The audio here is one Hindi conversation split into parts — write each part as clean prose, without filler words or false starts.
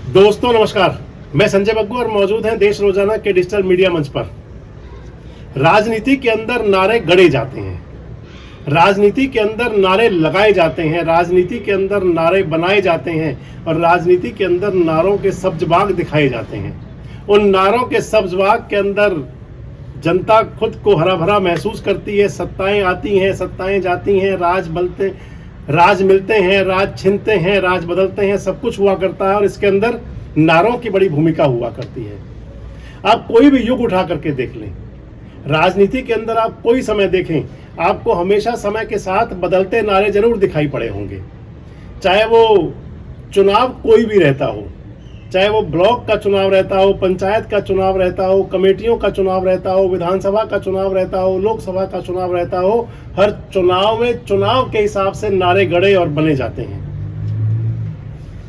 दोस्तों नमस्कार, मैं संजय बग्गू और मौजूद हैं देश रोजाना के डिजिटल मीडिया मंच पर। राजनीति के अंदर नारे गढ़े जाते हैं, राजनीति के अंदर नारे लगाए जाते हैं, राजनीति के अंदर नारे बनाए जाते हैं और राजनीति के अंदर नारों के सब्ज बाग दिखाए जाते हैं। उन नारों के सब्ज बाग के अंदर जनता खुद को हरा भरा महसूस करती है। सत्ताएं आती हैं, सत्ताएं जाती हैं, राज मिलते हैं, राज छिनते हैं, राज बदलते हैं, सब कुछ हुआ करता है और इसके अंदर नारों की बड़ी भूमिका हुआ करती है। आप कोई भी युग उठा करके देख लें, राजनीति के अंदर आप कोई समय देखें, आपको हमेशा समय के साथ बदलते नारे जरूर दिखाई पड़े होंगे। चाहे वो चुनाव कोई भी रहता हो, चाहे वो ब्लॉक का चुनाव रहता हो, पंचायत का चुनाव रहता हो, कमेटियों का चुनाव रहता हो, विधानसभा का चुनाव रहता हो, लोकसभा का चुनाव रहता हो, हर चुनाव में चुनाव के हिसाब से नारे गढ़े और बने जाते हैं।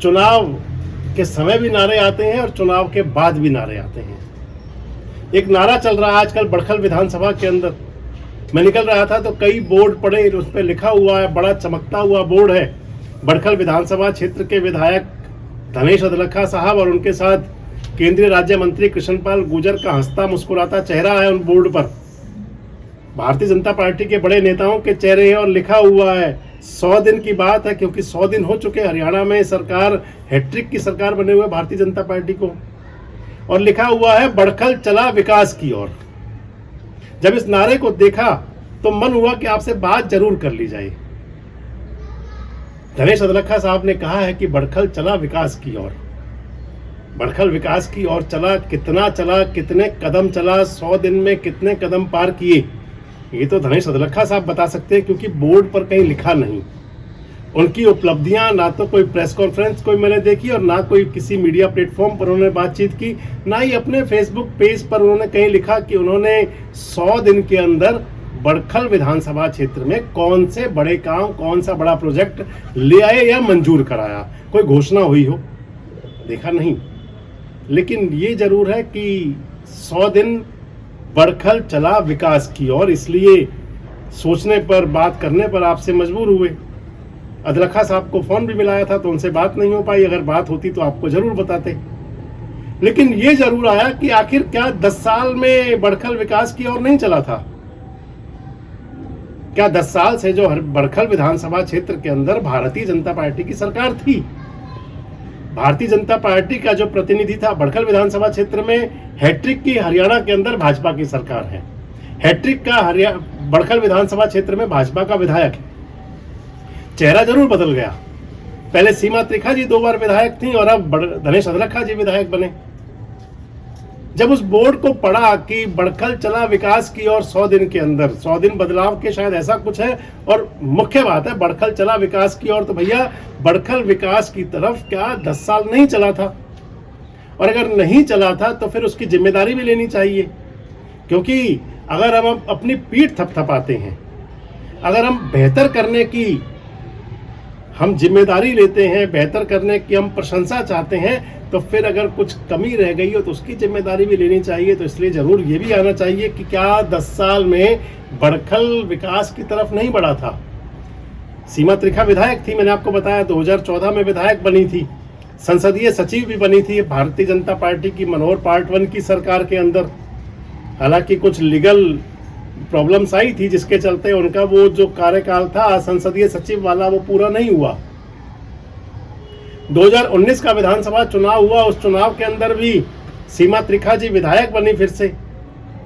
चुनाव के समय भी नारे आते हैं और चुनाव के बाद भी नारे आते हैं। एक नारा चल रहा है आजकल बड़खल विधानसभा के अंदर। मैं निकल रहा था तो कई बोर्ड पड़े, उस पर लिखा हुआ है, बड़ा चमकता हुआ बोर्ड है, बड़खल विधानसभा क्षेत्र के विधायक धनेश अदलखा साहब और उनके साथ केंद्रीय राज्य मंत्री कृष्णपाल गुर्जर का हंसता मुस्कुराता चेहरा है उन बोर्ड पर। भारतीय जनता पार्टी के बड़े नेताओं के चेहरे हैं और लिखा हुआ है 100 दिन की बात है, क्योंकि 100 दिन हो चुके हरियाणा में सरकार, हैट्रिक की सरकार बने हुए भारतीय जनता पार्टी को, और लिखा हुआ है बड़खल चला विकास की ओर। जब इस नारे को देखा तो मन हुआ कि आपसे बात जरूर कर ली जाए। धनेश अदलखा साहब ने कहा है कि बड़खल चला विकास की ओर। बड़खल विकास की ओर चला, कितना चला, कितने कदम चला, 100 दिन में कितने कदम पार किए, ये तो धनेश अदलखा साहब बता सकते हैं, क्योंकि बोर्ड पर कहीं लिखा नहीं। उनकी उपलब्धियां ना तो कोई प्रेस कॉन्फ्रेंस कोई मैंने देखी और ना कोई किसी मीडिया प्लेटफॉर्म पर उन्होंने बातचीत की, ना ही अपने फेसबुक पेज पर उन्होंने कहीं लिखा कि उन्होंने 100 दिन के अंदर बड़खल विधानसभा क्षेत्र में कौन से बड़े काम, कौन सा बड़ा प्रोजेक्ट ले आए या मंजूर कराया। कोई घोषणा हुई हो, देखा नहीं। लेकिन ये जरूर है कि 100 दिन बड़खल चला विकास की ओर, इसलिए सोचने पर, बात करने पर आपसे मजबूर हुए। अदलखा साहब को फोन भी मिलाया था तो उनसे बात नहीं हो पाई, अगर बात होती तो आपको जरूर बताते। लेकिन ये जरूर आया कि आखिर क्या 10 साल में बड़खल विकास की ओर नहीं चला था? क्या 10 साल से जो बड़खल विधानसभा क्षेत्र के अंदर भारतीय जनता पार्टी की सरकार थी, भारतीय जनता पार्टी का जो प्रतिनिधि था बड़खल विधानसभा क्षेत्र में, हैट्रिक की हरियाणा के अंदर भाजपा की सरकार है, हैट्रिक का बड़खल विधानसभा क्षेत्र में भाजपा का विधायक है। चेहरा जरूर बदल गया, पहले सीमा त्रिखा जी 2 बार विधायक थी और अब धनेश अदलखा जी विधायक बने। जब उस बोर्ड को पढ़ा कि बड़खल चला विकास की और 100 दिन के अंदर, 100 दिन बदलाव के शायद ऐसा कुछ है, और मुख्य बात है बड़खल चला विकास की ओर, तो भैया बड़खल विकास की तरफ क्या 10 साल नहीं चला था? और अगर नहीं चला था तो फिर उसकी जिम्मेदारी भी लेनी चाहिए, क्योंकि अगर हम अपनी पीठ थपथपाते हैं, अगर हम बेहतर करने की हम जिम्मेदारी लेते हैं, बेहतर करने की हम प्रशंसा चाहते हैं, तो फिर अगर कुछ कमी रह गई हो तो उसकी जिम्मेदारी भी लेनी चाहिए। तो इसलिए जरूर ये भी आना चाहिए कि क्या 10 साल में बड़खल विकास की तरफ नहीं बढ़ा था? सीमा त्रिखा विधायक थी, मैंने आपको बताया 2014 में विधायक बनी थी, संसदीय सचिव भी बनी थी भारतीय जनता पार्टी की मनोहर पार्ट 1 की सरकार के अंदर। हालांकि कुछ लीगल प्रॉब्लम्स आई थी जिसके चलते उनका वो जो कार्यकाल था संसदीय सचिव वाला वो पूरा नहीं हुआ। 2019 का विधानसभा चुनाव हुआ, उस चुनाव के अंदर भी सीमा त्रिखा जी विधायक बनी फिर से।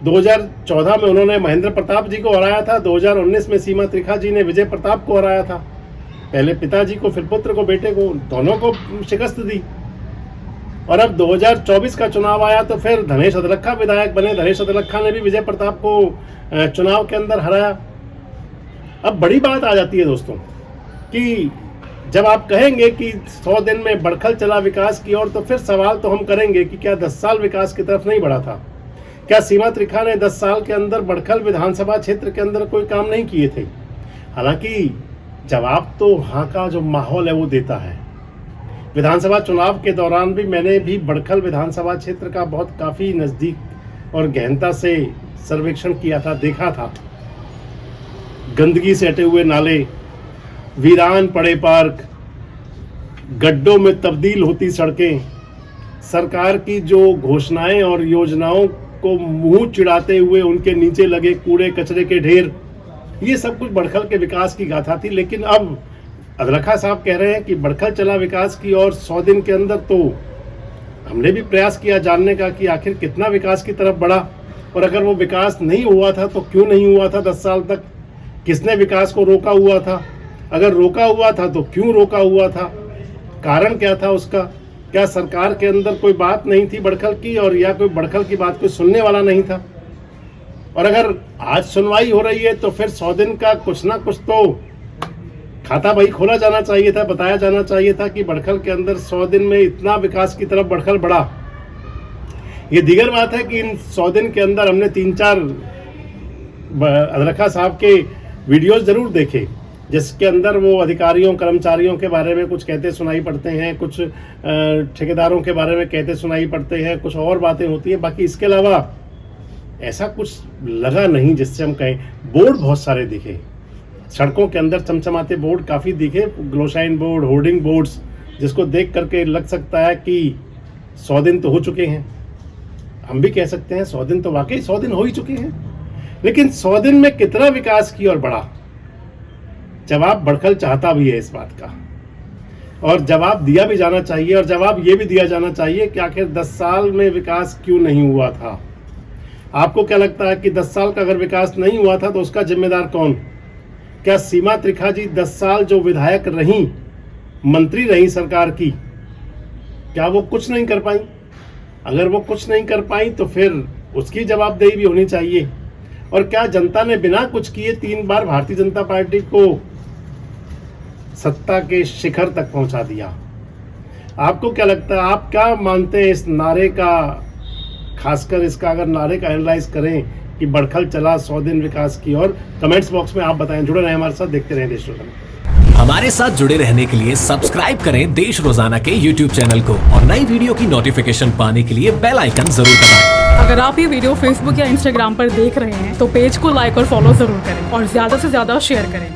2014 में उन्होंने महेंद्र प्रताप जी को हराया था, 2019 में सीमा त्रिखा जी ने विजय प्रताप को हराया था। पहले पिताजी को, फिर पुत्र को, बेटे को, दोनों को शिकस्त दी। और अब 2024 का चुनाव आया तो फिर धनेश अदलखा विधायक बने, धनेश अदलखा ने भी विजय प्रताप को चुनाव के अंदर हराया। अब बड़ी बात आ जाती है दोस्तों कि जब आप कहेंगे कि 100 दिन में बड़खल चला विकास की ओर, तो फिर सवाल तो हम करेंगे कि क्या 10 साल विकास की तरफ नहीं बढ़ा था? क्या सीमा त्रिखा ने 10 साल के अंदर बड़खल विधानसभा क्षेत्र के अंदर कोई काम नहीं किए थे? हालांकि जवाब तो हाँ का जो माहौल है वो देता है। विधानसभा चुनाव के दौरान भी मैंने भी बड़खल विधानसभा क्षेत्र का बहुत काफ़ी नज़दीक और गहनता से सर्वेक्षण किया था, देखा था। गंदगी से हटे हुए नाले, वीरान पड़े पार्क, गड्ढों में तब्दील होती सड़कें, सरकार की जो घोषणाएं और योजनाओं को मुंह चिढ़ाते हुए उनके नीचे लगे कूड़े कचरे के ढेर, ये सब कुछ बड़खल के विकास की गाथा थी। लेकिन अब अदरखा साहब कह रहे हैं कि बड़खल चला विकास की और 100 दिन के अंदर। तो हमने भी प्रयास किया जानने का कि आखिर कितना विकास की तरफ बढ़ा, और अगर वो विकास नहीं हुआ था तो क्यों नहीं हुआ था 10 साल तक, किसने विकास को रोका हुआ था, अगर रोका हुआ था तो क्यों रोका हुआ था, कारण क्या था उसका, क्या सरकार के अंदर कोई बात नहीं थी बड़खल की, और या कोई बड़खल की बात कोई सुनने वाला नहीं था। और अगर आज सुनवाई हो रही है तो फिर 100 दिन का कुछ ना कुछ तो खाता भाई खोला जाना चाहिए था, बताया जाना चाहिए था कि बड़खल के अंदर 100 दिन में इतना विकास की तरफ बड़खल बढ़ा। ये दीगर बात है कि इन 100 दिन के अंदर हमने 3-4 अदरखा साहब के वीडियोस जरूर देखे, जिसके अंदर वो अधिकारियों कर्मचारियों के बारे में कुछ कहते सुनाई पड़ते हैं, कुछ ठेकेदारों के बारे में कहते सुनाई पड़ते हैं, कुछ और बातें होती हैं। बाकी इसके अलावा ऐसा कुछ लगा नहीं जिससे हम कहें। बोर्ड बहुत सारे दिखे, सड़कों के अंदर चमचमाते बोर्ड काफ़ी दिखे, ग्लोशाइन बोर्ड, होर्डिंग बोर्ड्स, जिसको देख करके लग सकता है कि 100 दिन तो हो चुके हैं। हम भी कह सकते हैं 100 दिन तो वाकई 100 दिन हो ही चुके हैं। लेकिन 100 दिन में कितना विकास की और बढ़ा, जवाब बड़खल चाहता भी है इस बात का, और जवाब दिया भी जाना चाहिए। और जवाब ये भी दिया जाना चाहिए कि आखिर 10 साल में विकास क्यों नहीं हुआ था। आपको क्या लगता है कि 10 साल का अगर विकास नहीं हुआ था तो उसका जिम्मेदार कौन? क्या सीमा त्रिखा जी 10 साल जो विधायक रहीं, मंत्री रहीं सरकार की, क्या वो कुछ नहीं कर पाई? अगर वो कुछ नहीं कर पाई तो फिर उसकी जवाबदेही भी होनी चाहिए। और क्या जनता ने बिना कुछ किए 3 बार भारतीय जनता पार्टी को सत्ता के शिखर तक पहुंचा दिया? आपको क्या लगता है, आप क्या मानते हैं इस नारे का, खासकर इसका अगर नारे का एनालाइज करें कि बड़खल चला 100 दिन विकास की? और कमेंट्स बॉक्स में आप बताएं। जुड़े रहें हमारे साथ, देखते रहें देश रोजाना। हमारे साथ जुड़े रहने के लिए सब्सक्राइब करें देश रोजाना के YouTube चैनल को, और नई वीडियो की नोटिफिकेशन पाने के लिए बेल आइकन जरूर दबाएं। अगर आप ये वीडियो Facebook या Instagram पर देख रहे हैं तो पेज को लाइक और फॉलो जरूर करें और ज्यादा से ज्यादा शेयर करें।